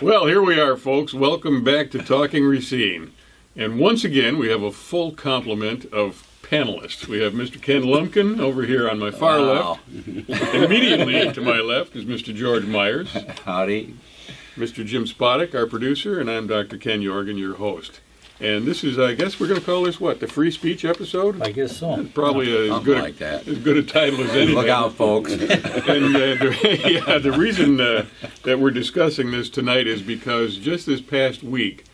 Well, here we are, folks. Welcome back to Talking Racine. And once again, we have a full complement of panelists. We have Mr. Ken Lumpkin over here on my far left. Immediately to my left is Mr. George Myers. Howdy. Mr. Jim Spodek, our producer, and I'm Dr. Ken Jorgen, your host. And this is, I guess we're going to call this, what, the free speech episode? I guess so. It's probably as good a title as anything. Look out, folks. And the reason that we're discussing this tonight is because just this past week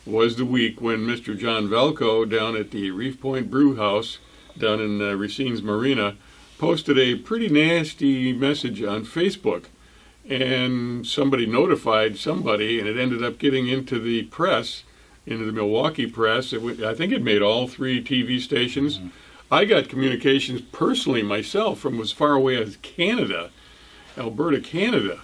was the week when Mr. John Valco down at the Reef Point Brew House down in Racine's Marina posted a pretty nasty message on Facebook. And somebody notified somebody, and it ended up getting into the press, into the Milwaukee press. I think it made all 3 TV stations. Mm-hmm. I got communications personally myself from as far away as Canada, Alberta, Canada,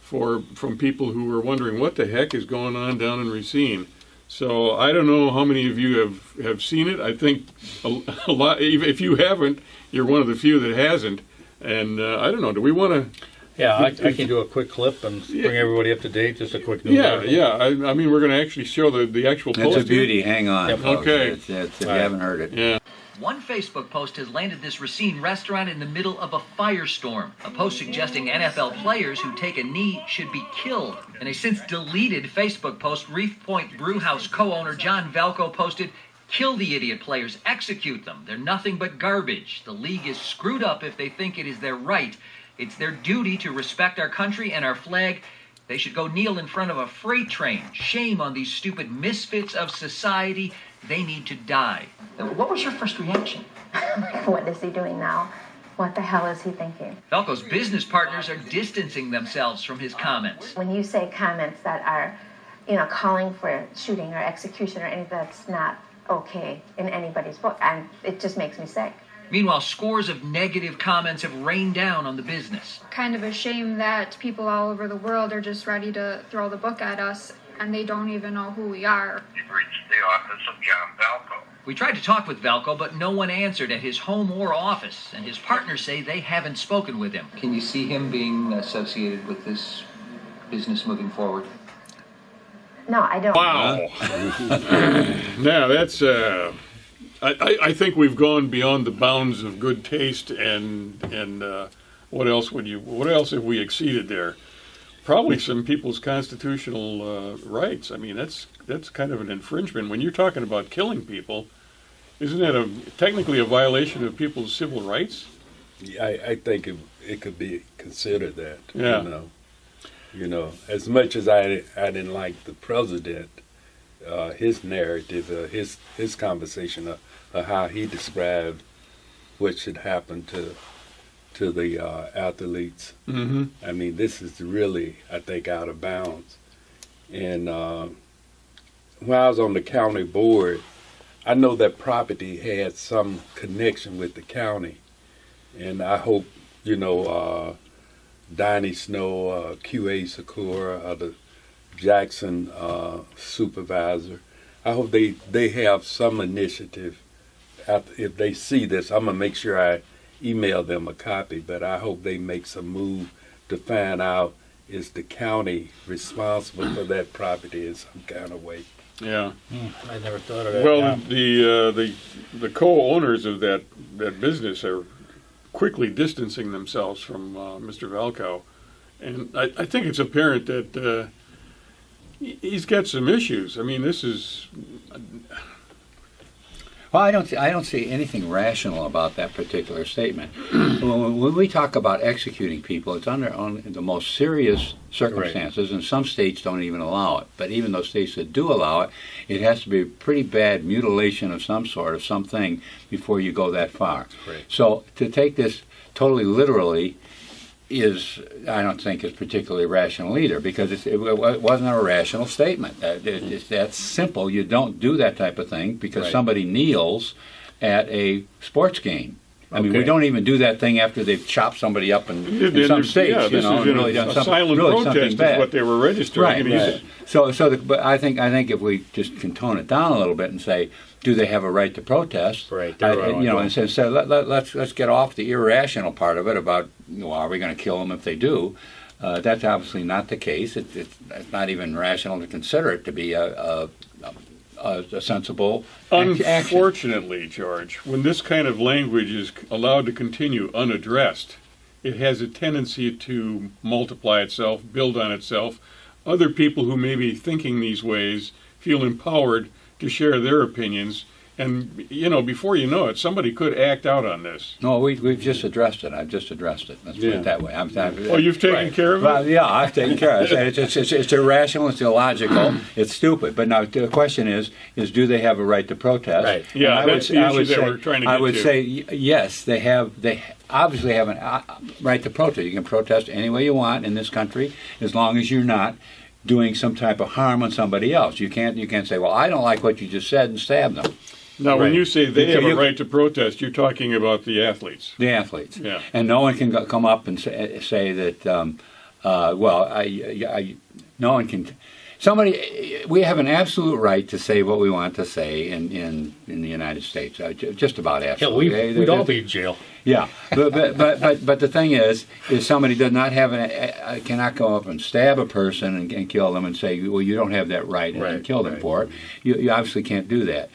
from people who were wondering what the heck is going on down in Racine. So I don't know how many of you have seen it. I think a lot. If you haven't, you're one of the few that hasn't. And I don't know. Do we want to? Yeah, I can do a quick clip and bring everybody up to date. Just a quick news article. Yeah. I mean, we're going to actually show the actual post. It's a beauty. Hang on. Yep. Okay. It's, if you haven't heard it. Yeah. One Facebook post has landed this Racine restaurant in the middle of a firestorm. A post suggesting NFL players who take a knee should be killed. In a since deleted Facebook post, Reef Point Brewhouse co-owner John Valco posted, "Kill the idiot players, execute them. They're nothing but garbage. The league is screwed up if they think it is their right. It's their duty to respect our country and our flag. They should go kneel in front of a freight train. Shame on these stupid misfits of society. They need to die." What was your first reaction? What is he doing now? What the hell is he thinking? Valco's business partners are distancing themselves from his comments. When you say comments that are, calling for shooting or execution or anything, that's not okay in anybody's book, and it just makes me sick. Meanwhile, scores of negative comments have rained down on the business. Kind of a shame that people all over the world are just ready to throw the book at us, and they don't even know who we are. You've reached the office of John Valco. We tried to talk with Valco, but no one answered at his home or office, and his partners say they haven't spoken with him. Can you see him being associated with this business moving forward? No, I don't. Wow. Now that's. I think we've gone beyond the bounds of good taste, and what else have we exceeded there? Probably some people's constitutional rights. I mean, that's kind of an infringement. When you're talking about killing people, isn't that technically a violation of people's civil rights? Yeah, I think it could be considered that. Yeah. As much as I didn't like the president, his narrative, his conversation of how he described what should happen to the athletes. Mm-hmm. I mean, this is really, I think, out of bounds. And when I was on the county board, I know that property had some connection with the county. And I hope, Donnie Snow, QA Sakura, the Jackson supervisor, I hope they have some initiative. If they see this, I'm going to make sure I email them a copy, but I hope they make some move to find out, is the county responsible for that property in some kind of way. Yeah. I never thought of that. Well, the co-owners of that business are quickly distancing themselves from Mr. Valco, and I think it's apparent that he's got some issues. I mean, this is. Well, I don't see anything rational about that particular statement. When we talk about executing people, it's under the most serious circumstances, and some states don't even allow it. But even those states that do allow it, it has to be a pretty bad mutilation of some sort, of something, before you go that far. Right. So to take this totally literally I don't think is particularly rational either, because it wasn't a rational statement. That's simple. You don't do that type of thing because somebody kneels at a sports game. I mean, we don't even do that thing after they've chopped somebody up in some states, and really done something silent really protest something bad. Is what they were registering. Right. But I think if we just can tone it down a little bit and say, do they have a right to protest? Right. And so let's get off the irrational part of it about, are we going to kill them if they do? That's obviously not the case. It's not even rational to consider it to be a sensible action. Unfortunately, George, when this kind of language is allowed to continue unaddressed, it has a tendency to multiply itself, build on itself. Other people who may be thinking these ways feel empowered to share their opinions. And, before you know it, somebody could act out on this. No, we've just addressed it. I've just addressed it. Let's put it that way. Oh, you've taken care of it? Well, yeah, I've taken care of it. It's irrational, it's illogical, it's stupid. But now the question is do they have a right to protest? Right. Yeah, that's the issue that we're trying to get to. I would say yes, they have. They obviously have a right to protest. You can protest any way you want in this country, as long as you're not doing some type of harm on somebody else. You can't say, well, I don't like what you just said, and stab them. Now, when you say they have a right to protest, you're talking about the athletes. The athletes. Yeah. And no one can come up and say that, no one can. We have an absolute right to say what we want to say in the United States. Just about absolutely. Yeah, we'd all be in jail. Yeah, but the thing is somebody does not have cannot go up and stab a person and kill them and say, well, you don't have that right and kill them for it. You obviously can't do that.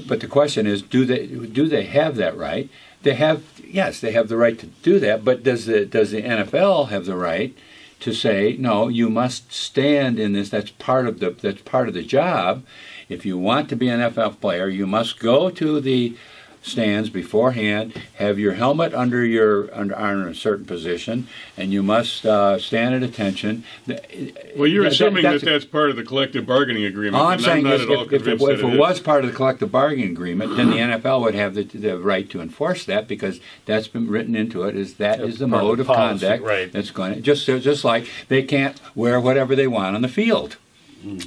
But the question is, do they have that right? Yes, they have the right to do that. But does the NFL have the right to say, no, you must stand in this? That's part of the job. If you want to be an NFL player, you must go to the stands beforehand, have your helmet under a certain position, and you must stand at attention. Well, you're assuming that's part of the collective bargaining agreement. All I'm saying is, if it was was part of the collective bargaining agreement, then the NFL would have the right to enforce that, because that's been written into it. That is the mode of conduct that's going to just like they can't wear whatever they want on the field.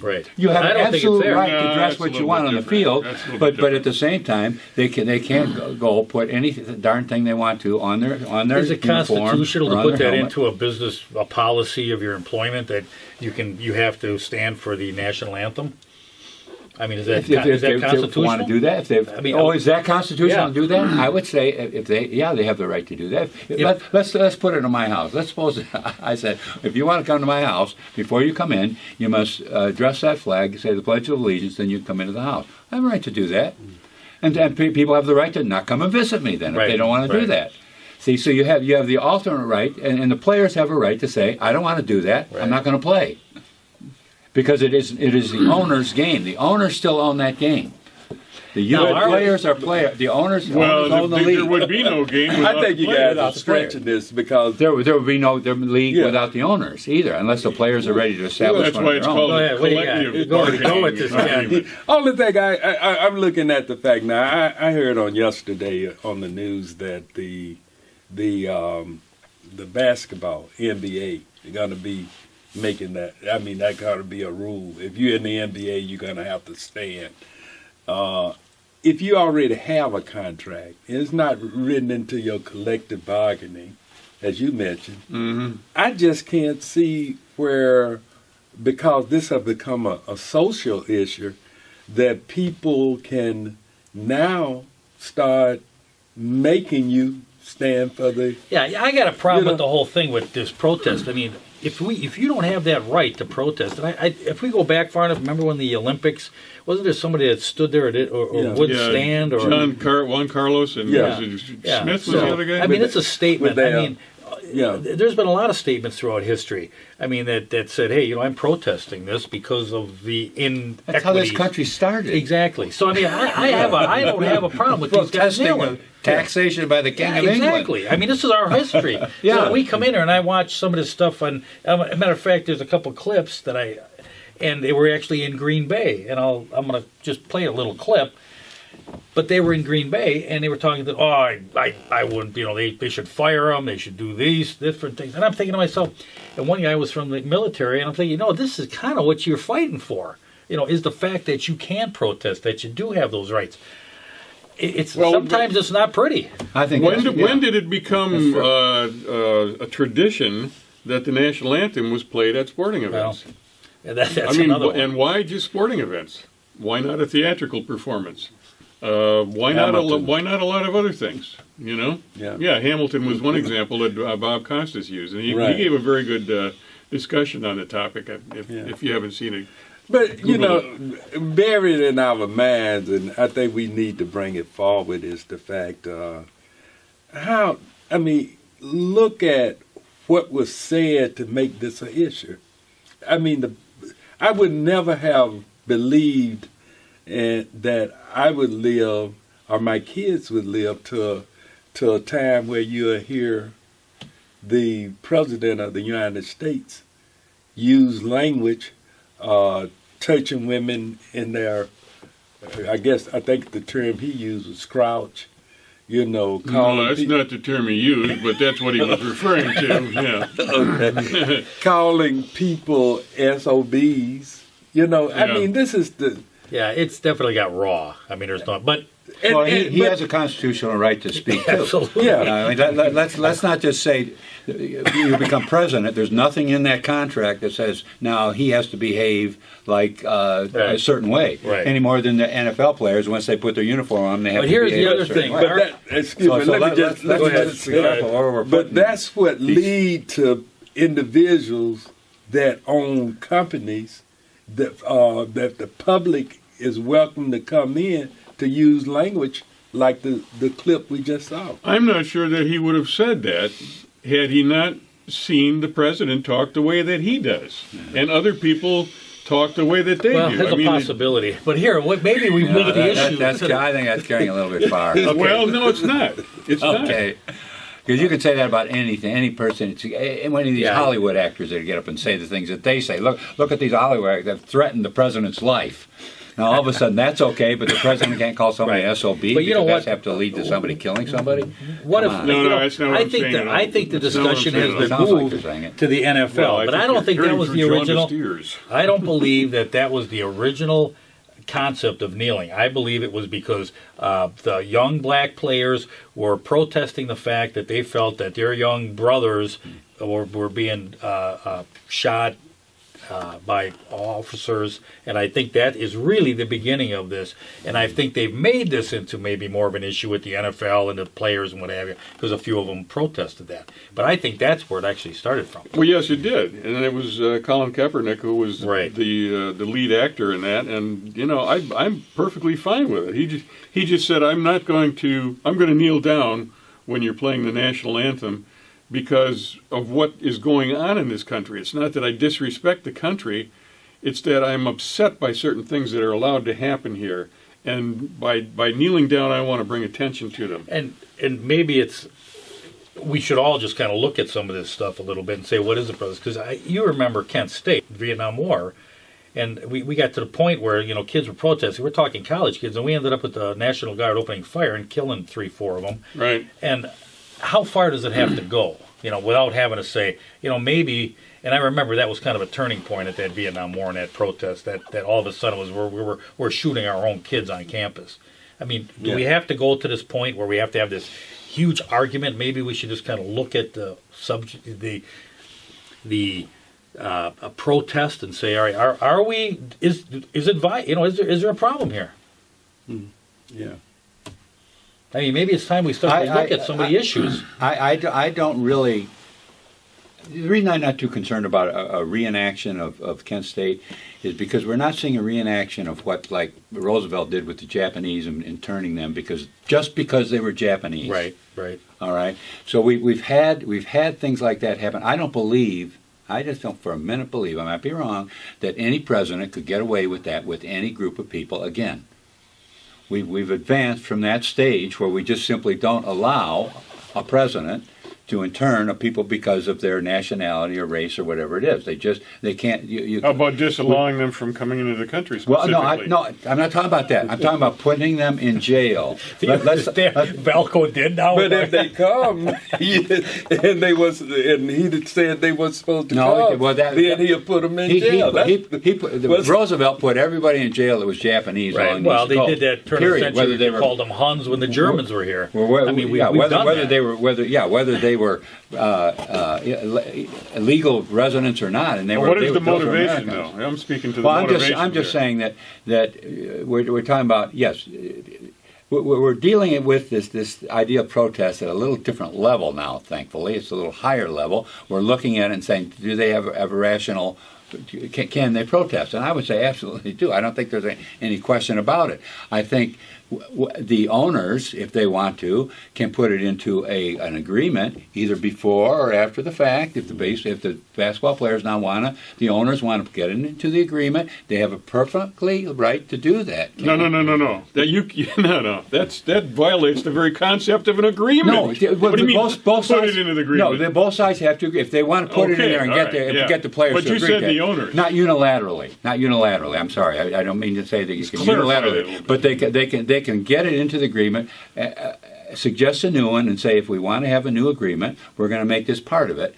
Right. You have an absolute right to dress that's what a you little want bit on the different. field, but at the same time they can't go put any darn thing they want to on their Is it uniform constitutional or to on put their that helmet. into a policy of your employment that you have to stand for the national anthem? I mean, is that If they constitutional? want to do that, is that constitutional to do that? I would say they have the right to do that. Let's put it in my house. Let's suppose I said, if you want to come to my house, before you come in, you must dress that flag, say the Pledge of Allegiance, then you come into the house. I have a right to do that, and people have the right to not come and visit me then if they don't want to do that. See, so you have the alternate right, and the players have a right to say, I don't want to do that. I'm not going to play. Because it is the owner's game. The owners still own that game. The players are players. The owners own the league. There would be no game without I think you players. guys are stretching this because There would be no league without the owners either, unless the players are ready to establish That's one why of it's their own. called Go a ahead, what do you got? collective Go bargaining with this, Ken. agreement. only thing I'm looking at the fact now. I heard on yesterday on the news that the basketball NBA are going to be making that. I mean, that got to be a rule. If you're in the NBA, you're going to have to stand. If you already have a contract, and it's not written into your collective bargaining, as you mentioned, I just can't see where, because this has become a social issue, that people can now start making you stand for the. Yeah, I got a problem with the whole thing with this protest. I mean, if you don't have that right to protest, and if we go back far enough, remember when the Olympics, wasn't there somebody that stood there or wouldn't stand? Or Juan Carlos and Smith was the other guy? I mean, it's a statement. Yeah. There's been a lot of statements throughout history. I mean, that said, hey, I'm protesting this because of the inequities. That's how this country started. Exactly. So I mean, I don't have a problem with these guys kneeling. Taxation by the King of England. Exactly. I mean, this is our history. So we come in here and I watch some of this stuff. And as a matter of fact, there's a couple clips and they were actually in Green Bay. And I'm going to just play a little clip. But they were in Green Bay, and they were talking that, I wouldn't, they should fire them, they should do these different things. And I'm thinking to myself, and one guy was from the military, and I'm thinking, this is kind of what you're fighting for, is the fact that you can protest, that you do have those rights. Sometimes it's not pretty. I think. When did it become a tradition that the national anthem was played at sporting events? Well, that's another one. And why just sporting events? Why not a theatrical performance? Why not? Hamilton. Why not a lot of other things? You know. Yeah. Hamilton was one example that Bob Costas used, and he Right. gave a very good discussion on the topic. If you haven't seen it, But, you Google know, buried in our minds, and I think we need to bring it forward, is the fact look at what was said to make this an issue. I mean, I would never have believed that I would live, or my kids would live, to a time where you'll hear the President of the United States use language touching women in their, I think the term he used was crouch, no, that's not the term he used, but that's what he was referring to. Yeah. calling people SOBs. I mean, this is the... Yeah, it's definitely got raw. I mean, there's not, but Well, he has a constitutional right to speak too. absolutely. Yeah. I mean, let's not just say you become president. There's nothing in that contract that says now he has to behave like a certain way, Right. any more than the NFL players. Once they put their uniform on, they have But to here's the behave other a certain thing. way. But that, excuse me, let me just be careful where we're but putting that's what lead to individuals that own companies that the public is welcome to come in to use language like the clip we just saw. I'm not sure that he would have said that had he not seen the president talk the way that he does, and other people talk the way that they Well, do. there's a possibility. But here, maybe we move the issue. I think that's carrying a little bit far. Well, no, it's not. It's Okay. Because you can say that about anything, any person. It's one of these Hollywood actors that get up and say the things that they say. Look at these Hollywood actors that threaten the president's life. Now, all of a sudden, that's okay, but the president can't call somebody SOB But you know because that's what? have to lead to somebody killing somebody. What if? Come on. No, that's not what I'm saying at all. I think the That's not what I'm discussion saying has at been all. Sounds like moved you're saying it. to the NFL, Well, but I don't think that was the original. Steers. I don't believe that was the original concept of kneeling. I believe it was because the young black players were protesting the fact that they felt that their young brothers were being shot by officers, and I think that is really the beginning of this. And I think they've made this into maybe more of an issue with the NFL and the players and what have you, because a few of them protested that. But I think that's where it actually started from. Well, yes, it did, and it was Colin Kaepernick who was Right. the lead actor in that. And I'm perfectly fine with it. He just said, I'm going to kneel down when you're playing the national anthem, because of what is going on in this country. It's not that I disrespect the country, it's that I'm upset by certain things that are allowed to happen here. And by kneeling down, I want to bring attention to them. And maybe we should all just kind of look at some of this stuff a little bit and say, what is it, brothers? Because you remember Kent State, Vietnam War, and we got to the point where, kids were protesting. We're talking college kids, and we ended up with the National Guard opening fire and killing 3-4 of them. Right. And how far does it have to go, without having to say, maybe, and I remember that was kind of a turning point at that Vietnam War and that protest, that all of a sudden was where we're shooting our own kids on campus. I mean, do we have to go to this point where we have to have this huge argument? Maybe we should just kind of look at the subject, a protest, and say, all right, are we? Is it? Is there a problem here? Yeah. I mean, maybe it's time we start to look at some of the issues. I don't really. The reason I'm not too concerned about a reenaction of Kent State is because we're not seeing a reenaction of what like Roosevelt did with the Japanese and turning them because they were Japanese. Right. All right. So we've had things like that happen. I just don't for a minute believe, I might be wrong, that any president could get away with that with any group of people again. We've advanced from that stage where we just simply don't allow a president to intern a people because of their nationality or race or whatever it is. They can't. How about disallowing them from coming into the country Well, specifically? no, I'm not talking about that. I'm talking about putting them in jail. Valco did now. But if they come, and he said they weren't supposed to come, then he'll put them in jail. Roosevelt put everybody in jail that was Japanese. Right. Well, they did that turn of the century. They called them Huns when the Germans were here. Well, I mean, whether they were illegal residents or not, and they were. What is the those were motivation, Americans. though? I'm speaking to the Well, motivation. I'm just saying that we're talking about, yes, we're dealing with this idea of protest at a little different level now. Thankfully, it's a little higher level. We're looking at it and saying, do they have a rational? Can they protest? And I would say absolutely do. I don't think there's any question about it. I think the owners, if they want to, can put it into an agreement either before or after the fact. If the basketball players the owners want to get it into the agreement, they have a perfectly right to do that. No. That violates the very concept of an agreement. No, what do you mean? Both sides, put it into the agreement. No, both sides have to agree. If they want to put it in there and get the players but to agree. But you said the owners. Not unilaterally. I'm sorry. I don't mean to say that you can unilaterally, but they can get it into the agreement, suggest a new one, and say if we want to have a new agreement, we're going to make this part of it,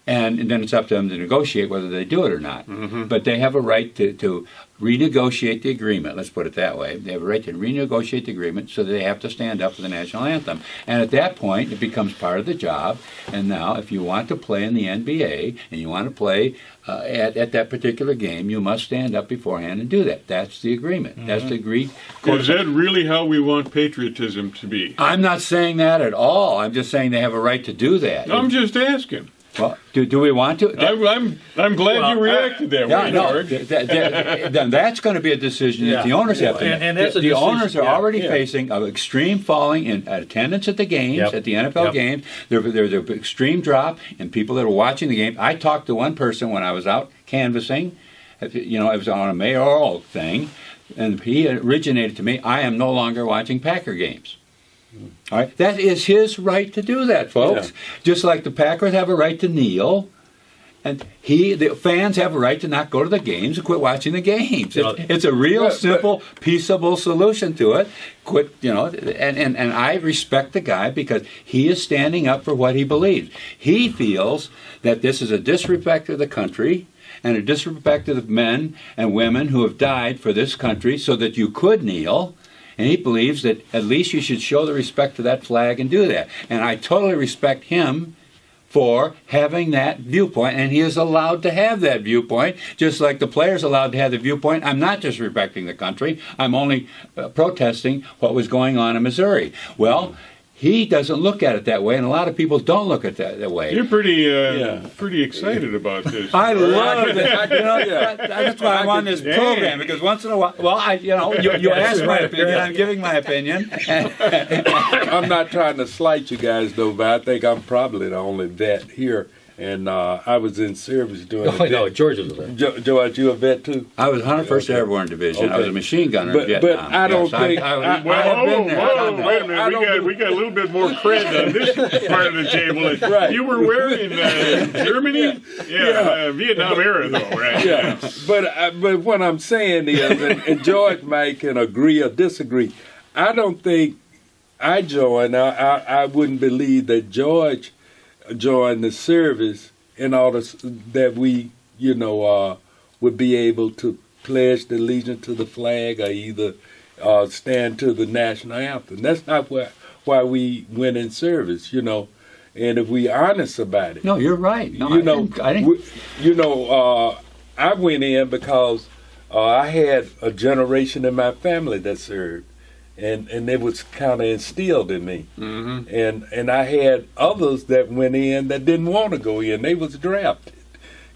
and then it's up to them to negotiate whether they do it or not. Mm-hmm. But they have a right to renegotiate the agreement. Let's put it that way. They have a right to renegotiate the agreement, so they have to stand up for the national anthem. And at that point, it becomes part of the job. And now, if you want to play in the NBA and you want to play at that particular game, you must stand up beforehand and do that. That's the agreement. Mm-hmm. That's the agreed. Is that really how we want patriotism to be? I'm not saying that at all. I'm just saying they have a right to do that. I'm just asking. Well, do we want to? I'm glad you reacted that way, George. Then that's going to be a decision that the owners have to make. And that's the owners are already facing an extreme falling in attendance at the games, at the NFL games. There's an extreme drop in people that are watching the game. I talked to one person when I was out canvassing. It was on a mayoral thing, and he originated to me, I am no longer watching Packer games. All right, that is his right to do that, folks. Yeah. Just like the Packers have a right to kneel, and the fans have a right to not go to the games and quit watching the games. It's a real simple, peaceable solution to it. And I respect the guy because he is standing up for what he believes. He feels that this is a disrespect to the country and a disrespect to the men and women who have died for this country so that you could kneel. And he believes that at least you should show the respect to that flag and do that. And I totally respect him for having that viewpoint, and he is allowed to have that viewpoint, just like the players allowed to have the viewpoint. I'm not disrespecting the country. I'm only protesting what was going on in Missouri. Well, he doesn't look at it that way, and a lot of people don't look at it that way. You're pretty excited about this. I love it. That's why I'm on this program, because once in a while, you ask my opinion, I'm giving my opinion. I'm not trying to slight you guys, though, but I think I'm probably the only vet here. And I was in service doing. No, George was a vet. George, you a vet too? I was 101st Airborne Division. Okay. I was a machine gunner in Vietnam. But I don't think. I have been there. Wait a minute. We got a little bit more credit on this part of the table. Right. You were where in Germany? Vietnam era, though, right? Yeah. But what I'm saying is, and George might can agree or disagree. I don't think I joined. I wouldn't believe that George join the service in order that we, would be able to pledge the allegiance to the flag or either stand to the national anthem. That's not why we went in service, And if we honest about it. No, you're right. No, I didn't. I went in because I had a generation in my family that served. And it was kind of instilled in me. Mm-hmm. And I had others that went in that didn't want to go in. They was drafted.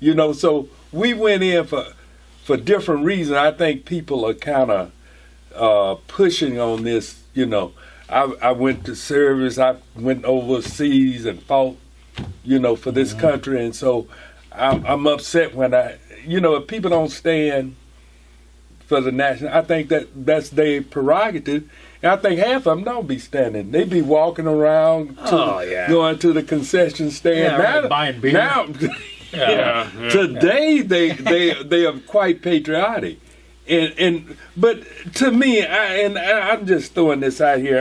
So we went in for different reasons. I think people are kind of pushing on this, I went to service. I went overseas and fought, for this country. And so I'm upset when if people don't stand for the national, I think that's their prerogative. And I think half of them don't be standing. They be walking around, going to the concession stand. Buying beer. Now, today they are quite patriotic. But to me, I'm just throwing this out here.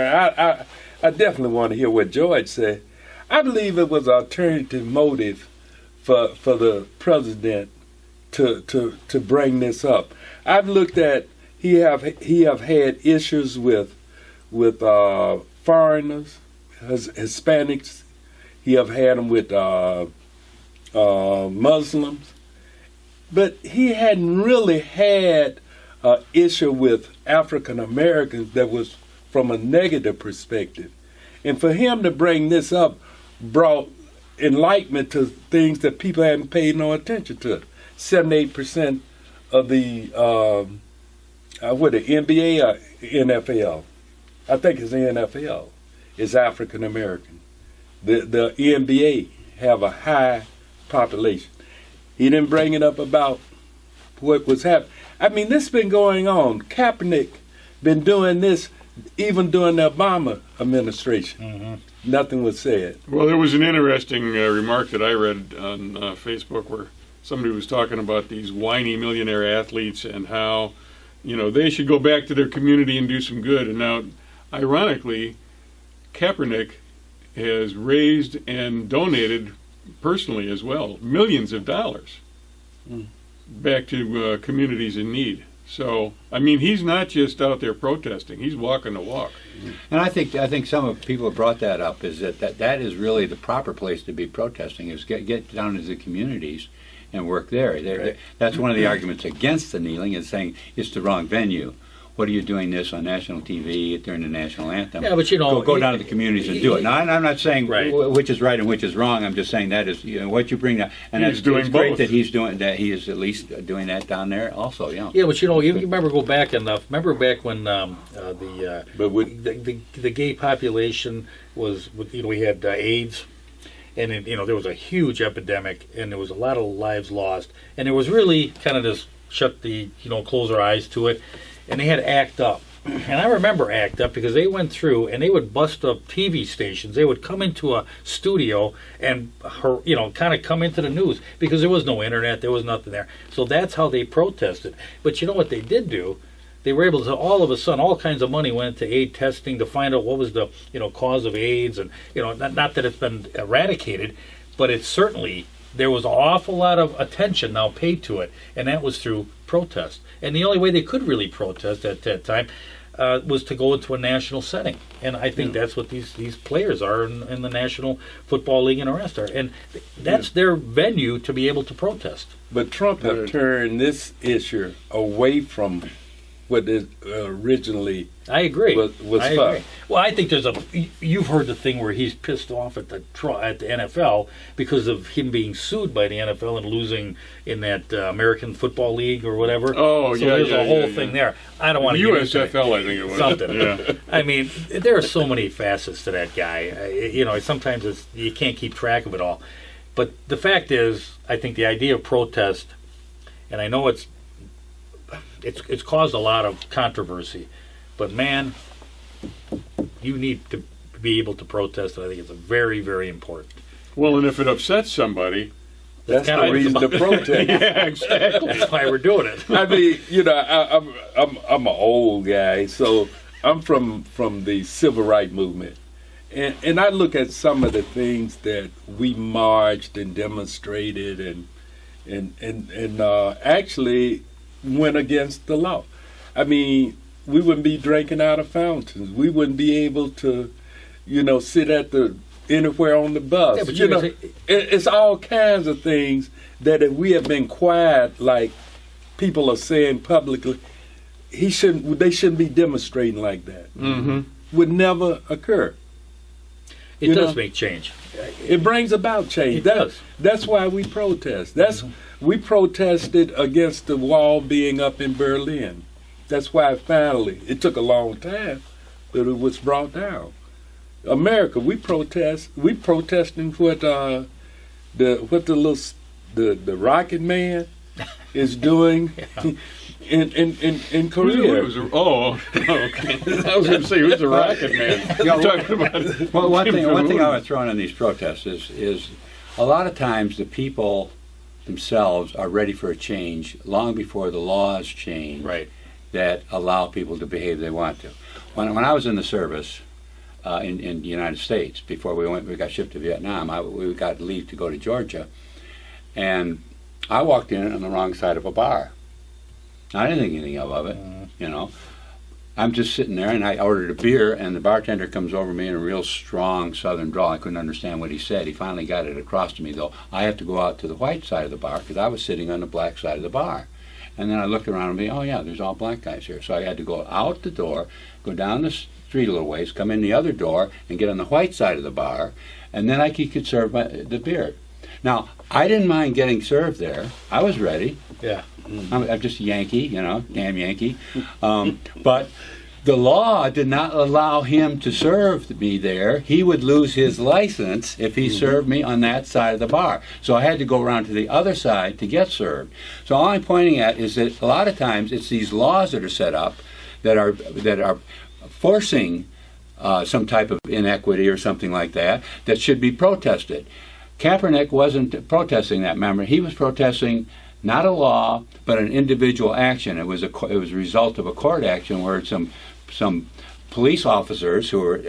I definitely want to hear what George said. I believe it was an alternative motive for the president to bring this up. I've looked at he have had issues with foreigners, Hispanics. He have had them with Muslims, but he hadn't really had an issue with African Americans that was from a negative perspective. And for him to bring this up brought enlightenment to things that people hadn't paid no attention to. 78% of the NBA or NFL, I think it's the NFL, is African American. The NBA have a high population. He didn't bring it up about what was happening. I mean, this has been going on. Kaepernick been doing this even during the Obama administration. Mm-hmm. Nothing was said. Well, there was an interesting remark that I read on Facebook where somebody was talking about these whiny millionaire athletes and how, they should go back to their community and do some good. And now, ironically, Kaepernick has raised and donated personally as well millions of dollars back to communities in need. So, I mean, he's not just out there protesting; he's walking the walk. And I think some of people have brought that up, is that is really the proper place to be protesting, is get down into the communities and work there. Right. That's one of the arguments against the kneeling, is saying it's the wrong venue. What are you doing this on national TV during the national anthem? Yeah, but go down to the communities and do it. Now, I'm not saying right. which is right and which is wrong. I'm just saying that is what you bring down, and it's great both. That he's doing that. He is at least doing that down there also. Yeah. Yeah, but you remember remember back when the gay population was, we had AIDS, and there was a huge epidemic, and there was a lot of lives lost, and it was really kind of just close our eyes to it. And they had ACT UP. And I remember ACT UP because they went through and they would bust up TV stations. They would come into a studio and, kind of come into the news because there was no internet. There was nothing there. So that's how they protested. But you know what they did do? They were able to, all of a sudden, all kinds of money went to aid testing to find out what was the, cause of AIDS. And, not that it's been eradicated, but it's certainly, there was an awful lot of attention now paid to it. And that was through protest. And the only way they could really protest at that time was to go into a national setting. And I think that's what these players are in the National Football League and the rest are. And that's their venue to be able to protest. But Trump have turned this issue away from what it originally I agree. was I for. agree. Well, I think you've heard the thing where he's pissed off at the NFL because of him being sued by the NFL and losing in that American Football League or whatever. Oh, so yeah, there's a whole yeah. thing there. I don't want to USFL, I think it was. Something. Yeah. I mean, there are so many facets to that guy. Sometimes you can't keep track of it all. But the fact is, I think the idea of protest, and I know it's caused a lot of controversy, but man, you need to be able to protest, and I think it's very, very important. Well, and if it upsets somebody, that's the reason to protest. yeah, exactly. That's why we're doing it. I mean, I'm an old guy, so I'm from the civil rights movement, and I look at some of the things that we marched and demonstrated and actually went against the law. I mean, we wouldn't be drinking out of fountains. We wouldn't be able to, sit at anywhere on the bus. Yeah, but it's all kinds of things that if we have been quiet, like people are saying publicly, they shouldn't be demonstrating like that. Mm-hmm. Would never occur. It does make change. It brings about change. It does. That's why we protest. We protested against the wall being up in Berlin. That's why finally, it took a long time, but it was brought down. America, we protesting what the Rocket Man is doing in Korea. Okay. I was going to say, who's the Rocket Man? You're talking about well, one thing I would throw in on these protests is a lot of times the people themselves are ready for a change long before the laws change that allow people to behave they want to. When I was in the service in the United States, before we got shipped to Vietnam, we got leave to go to Georgia, and I walked in on the wrong side of a bar. I didn't think anything of it, I'm just sitting there, and I ordered a beer, and the bartender comes over me in a real strong southern drawl. I couldn't understand what he said. He finally got it across to me, though. I have to go out to the white side of the bar because I was sitting on the black side of the bar. And then I looked around and me, oh yeah, there's all black guys here. So I had to go out the door, go down the street a little ways, come in the other door, and get on the white side of the bar, and then he could serve the beer. Now, I didn't mind getting served there. I was ready. Yeah. I'm just a Yankee, damn Yankee. But the law did not allow him to serve me there. He would lose his license if he served me on that side of the bar. So I had to go around to the other side to get served. So all I'm pointing at is that a lot of times it's these laws that are set up that are forcing some type of inequity or something like that should be protested. Kaepernick wasn't protesting that. Remember, he was protesting not a law, but an individual action. It was a result of a court action where some police officers who were,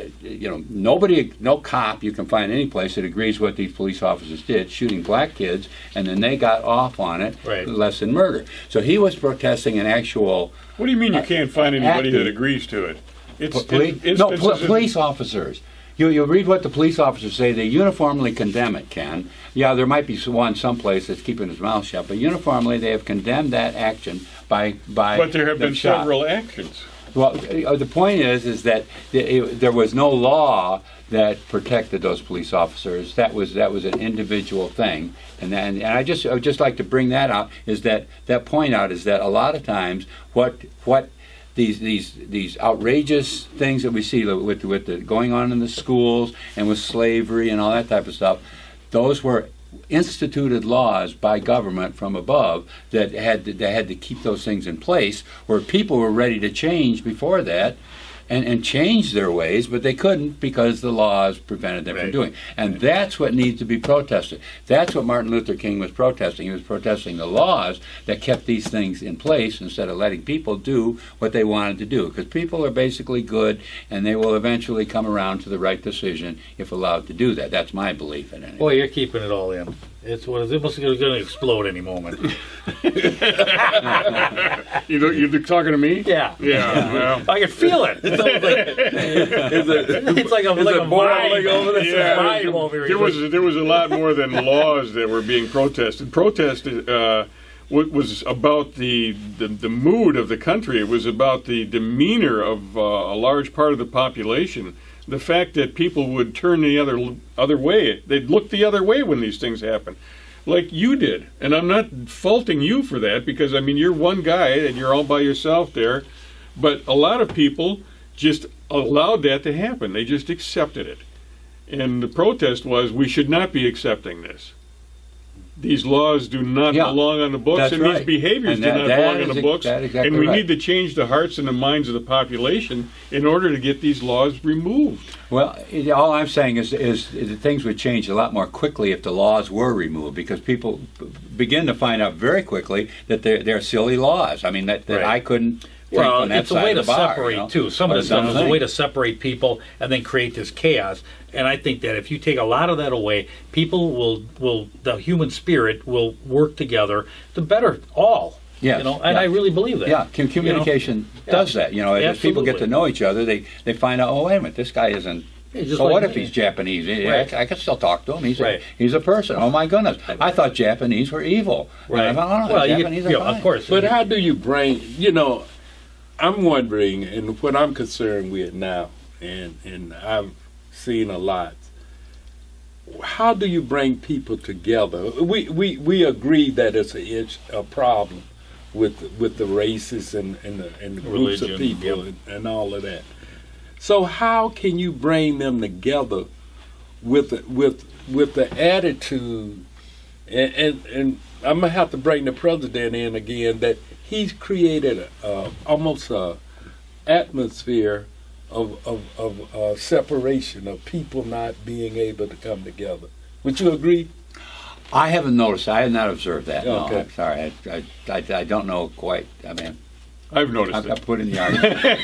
no cop you can find any place that agrees what these police officers did, shooting black kids, and then they got off on it, less than murder. So he was protesting an actual. What do you mean you can't find anybody that agrees to it? Police officers. You read what the police officers say. They uniformly condemn it, Ken. Yeah, there might be one someplace that's keeping his mouth shut, but uniformly they have condemned that action by. But there have been several actions. Well, the point is that there was no law that protected those police officers. That was an individual thing, and I would just like to bring that out. Is that point out is that a lot of times what these outrageous things that we see with the going on in the schools and with slavery and all that type of stuff, those were instituted laws by government from above that had to keep those things in place, where people were ready to change before that and change their ways, but they couldn't because the laws prevented them from doing it. And that's what needs to be protested. That's what Martin Luther King was protesting. He was protesting the laws that kept these things in place instead of letting people do what they wanted to do. Because people are basically good, and they will eventually come around to the right decision if allowed to do that. That's my belief in it. Boy, you're keeping it all in. It's going to explode any moment. You're talking to me? Yeah. Yeah. Well, I can feel it. It's like a vibe over there. Yeah, Vibe over here. there was a lot more than laws that were being protested. Protest was about the mood of the country. It was about the demeanor of a large part of the population. The fact that people would turn the other way, they'd look the other way when these things happen, like you did. And I'm not faulting you for that, because you're one guy and you're all by yourself there. But a lot of people just allowed that to happen. They just accepted it. And the protest was, we should not be accepting this. These laws do not belong on the books, and these behaviors do not belong on the books. And we need to change the hearts and the minds of the population in order to get these laws removed. Well, all I'm saying is that things would change a lot more quickly if the laws were removed, because people begin to find out very quickly that they're silly laws. I couldn't. Well, it's a way to separate, too. Some of the stuff is a way to separate people and then create this chaos. And I think that if you take a lot of that away, people the human spirit will work together to better all. Yes. I really believe that. Yeah, communication does that. As people get to know each other, they find out, oh, wait a minute, this guy isn't. So what if he's Japanese? I can still talk to him. He's a person. Oh my goodness! I thought Japanese were evil. Right. Japanese are fine. Of course. But how do you bring? I'm wondering, and what I'm concerned with now, and I've seen a lot. How do you bring people together? We agree that it's a problem with the races and the groups of people and all of that. So how can you bring them together with the attitude? And I'm gonna have to bring the president in again, that he's created almost a atmosphere of separation, of people not being able to come together. Would you agree? I haven't noticed. I have not observed that. Okay. No, I'm sorry. I don't know quite. I've noticed I've put in the argument. I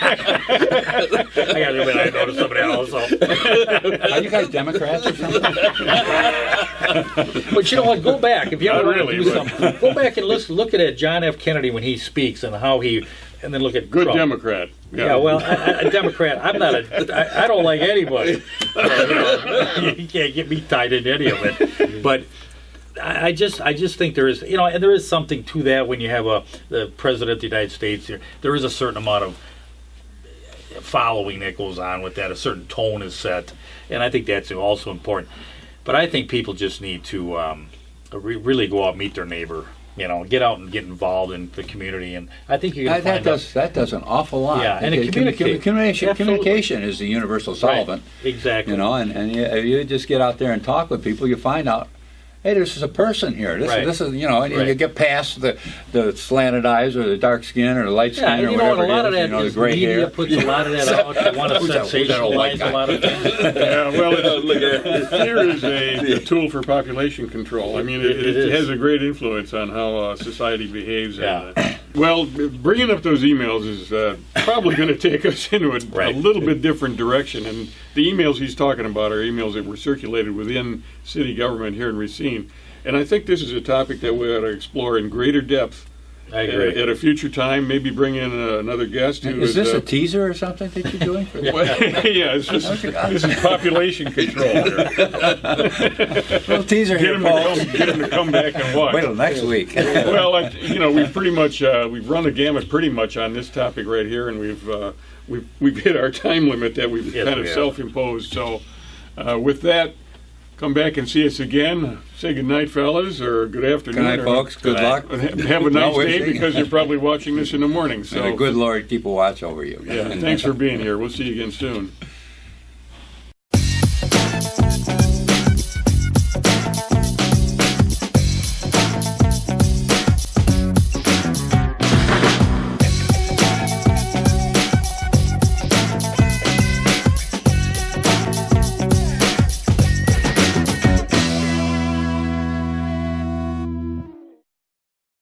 got to admit, I noticed somebody else. Are you guys Democrats or something? But you know what? Go back. If you ever really, do something, go back and look at John F. Kennedy when he speaks and how he, and then look at Good Trump. Democrat. Yeah, well, a Democrat. I'm not I don't like anybody. You can't get me tied into any of it. But I just think there is, and there is something to that when you have the president of the United States. There is a certain amount of following that goes on with that. A certain tone is set, and I think that's also important. But I think people just need to really go out and meet their neighbor. Get out and get involved in the community, and I think you're going to find that does an awful lot. Yeah, and communicate. Communication is the universal solvent. Right. Exactly. And you just get out there and talk with people, you find out, hey, this is a person here. This is and you get past the slanted eyes or the dark skin or the light skin or whatever a lot it is, of that is the gray media hair. puts a lot of that out. They want to sensationalize a lot of things. Yeah, well, fear is a tool for population control. I mean, it has a great influence on how society behaves. Yeah. Well, bringing up those emails is probably going to take us into a little bit different direction. And the emails he's talking about are emails that were circulated within city government here in Racine. And I think this is a topic that we ought to explore in greater depth. I agree. At a future time, maybe bring in another guest who is this a teaser or something that you're doing for this? Yeah, this is population control here. Little teaser here, folks. Get him to come back and watch. Wait till next week. Well, we've pretty much we've run the gamut pretty much on this topic right here, and we've hit our time limit that we've kind of self-imposed. So, with that, come back and see us again. Say good night, fellas, or good afternoon. Good night, folks. Good luck. Have a nice day, because you're probably watching this in the morning. So, and the good Lord keep a watch over you. Yeah, thanks for being here. We'll see you again soon.